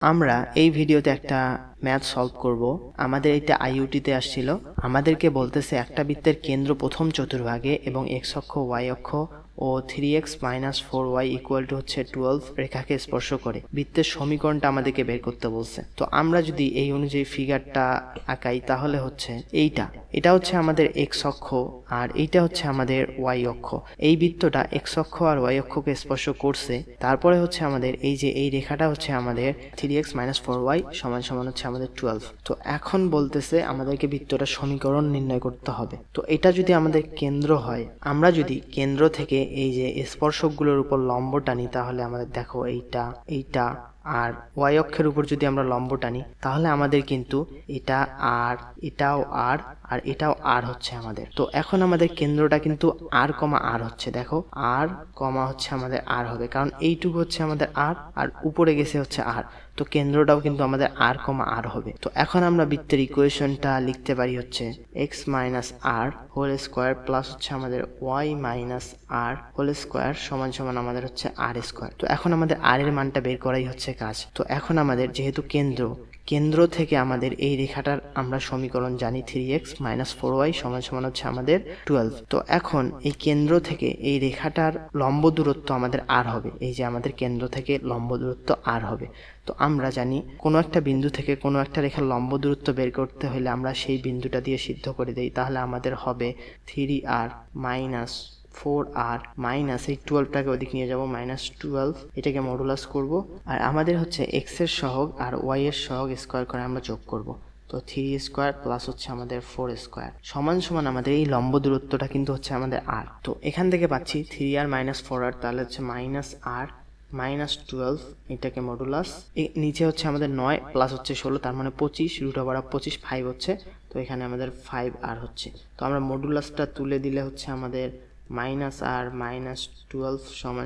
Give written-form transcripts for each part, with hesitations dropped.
আমরা এই ভিডিওতে একটা ম্যাথ সলভ করব। আমাদের এটা আইইউটিতে আসছিল। আমাদেরকে বলতেছে একটা বৃত্তের কেন্দ্র প্রথম চতুর্ভাগে এবং এক্স অক্ষ ওয়াই অক্ষ ও 3x - 4y = হচ্ছে 12 রেখাকে স্পর্শ করে বৃত্তের সমীকরণটা আমাদেরকে বের করতে বলছে। তো আমরা যদি এই অনুযায়ী ফিগারটা আঁকাই তাহলে হচ্ছে এটা হচ্ছে আমাদের এক্স অক্ষ আর এইটা হচ্ছে আমাদের ওয়াই অক্ষ। এই বৃত্তটা এক্স অক্ষ আর ওয়াই অক্ষকে স্পর্শ করছে। তারপরে হচ্ছে আমাদের এই যে এই রেখাটা হচ্ছে আমাদের 3x - 4y = হচ্ছে আমাদের 12। তো এখন বলতেছে আমাদেরকে বৃত্তটার সমীকরণ নির্ণয় করতে হবে। তো এটা যদি আমাদের কেন্দ্র হয়, আমরা যদি কেন্দ্র থেকে এই যে স্পর্শকগুলোর উপর লম্ব টানি তাহলে আমাদের দেখো এইটা আর ওয়াই অক্ষের উপর যদি আমরা লম্ব টানি তাহলে আমাদের কিন্তু এটা আর এটাও আর এটাও আর হচ্ছে আমাদের। তো এখন আমাদের কেন্দ্রটা কিন্তু r, হচ্ছে। দেখো r, হচ্ছে আমাদের r হবে, কারণ এইটুকু হচ্ছে আমাদের আর উপরে গেছে হচ্ছে r। তো কেন্দ্রটাও কিন্তু আমাদের r, হবে। তো এখন আমরা বৃত্তের ইকুয়েশনটা লিখতে পারি হচ্ছে x - r whole square plus হচ্ছে আমাদের y - r হোল স্কোয়ার সমান আমাদের হচ্ছে r স্কোয়ার। তো এখন আমাদের r এর মানটা বের করাই হচ্ছে কাজ। তো এখন আমাদের যেহেতু কেন্দ্র থেকে আমাদের এই রেখাটার আমরা সমীকরণ জানি 3x - 4y = হচ্ছে আমাদের 12। তো এখন এই কেন্দ্র থেকে এই রেখাটার লম্ব দূরত্ব আমাদের r হবে। এই যে আমাদের কেন্দ্র থেকে লম্ব দূরত্ব r হবে। তো আমরা জানি কোনো একটা বিন্দু থেকে কোনো একটা রেখার লম্ব দূরত্ব বের করতে হলে আমরা সেই বিন্দুটা দিয়ে সিদ্ধ করে দেই। তাহলে আমাদের হবে 3r - 4r মাইনাস এই 12টাকে ওদিকে নিয়ে যাব -12, এটাকে মডুলাস করব আর আমাদের হচ্ছে x এর সহগ আর y এর সহগ স্কয়ার করে আমরা যোগ করব। তো 3 স্কয়ার প্লাস হচ্ছে আমাদের 4 স্কয়ার সমান আমাদের এই লম্ব দূরত্বটা কিন্তু হচ্ছে আমাদের r। তো এখান থেকে পাচ্ছি 3r - 4r, তাহলে হচ্ছে -r -12, এটাকে মডুলাস নিচে হচ্ছে আমাদের 9 প্লাস হচ্ছে 16, তার মানে 25, √25 5 হচ্ছে। তো এখানে আমাদের 5r হচ্ছে। তো আমরা মডুলাসটা তুলে দিলে হচ্ছে আমাদের -r - 12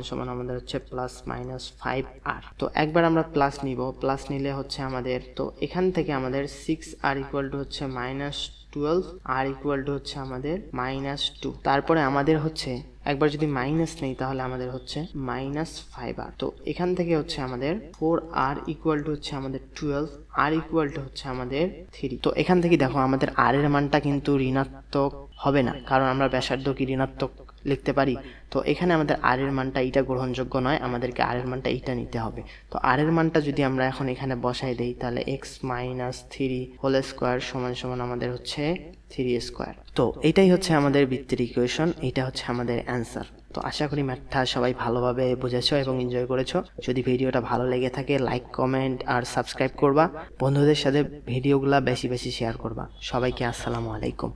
সমান আমাদের হচ্ছে +-5r। তো একবার আমরা প্লাস নিব, প্লাস নিলে হচ্ছে আমাদের, তো এখান থেকে আমাদের 6r = হচ্ছে -12, r = হচ্ছে আমাদের -2। তারপরে আমাদের হচ্ছে একবার যদি মাইনাস নেই তাহলে আমাদের হচ্ছে -5r। তো এখান থেকে হচ্ছে আমাদের 4r = হচ্ছে আমাদের 12, r = হচ্ছে আমাদের 3। তো এখান থেকে দেখো আমাদের r এর মানটা কিন্তু ঋণাত্মক হবে না, কারণ আমরা ব্যাসার্ধ কি ঋণাত্মক লিখতে পারি। তো এখানে আমাদের r এর মানটা এইটা গ্রহণযোগ্য নয়, আমাদেরকে r এর মানটা এইটা নিতে হবে। তো r এর মানটা যদি আমরা এখন এখানে বসাই দেই তাহলে x - 3 হোল স্কয়ার সমান আমাদের হচ্ছে 3 স্কয়ার। তো এটাই হচ্ছে আমাদের বৃত্তের ইকুয়েশন, এটা হচ্ছে আমাদের অ্যান্সার। তো আশা করি ম্যাথটা সবাই ভালোভাবে বুঝেছো এবং এনজয় করেছো। যদি ভিডিওটা ভালো লেগে থাকে লাইক, কমেন্ট আর সাবস্ক্রাইব করবা। বন্ধুদের সাথে ভিডিওগুলা বেশি শেয়ার করবা। সবাইকে আসসালামু আলাইকুম।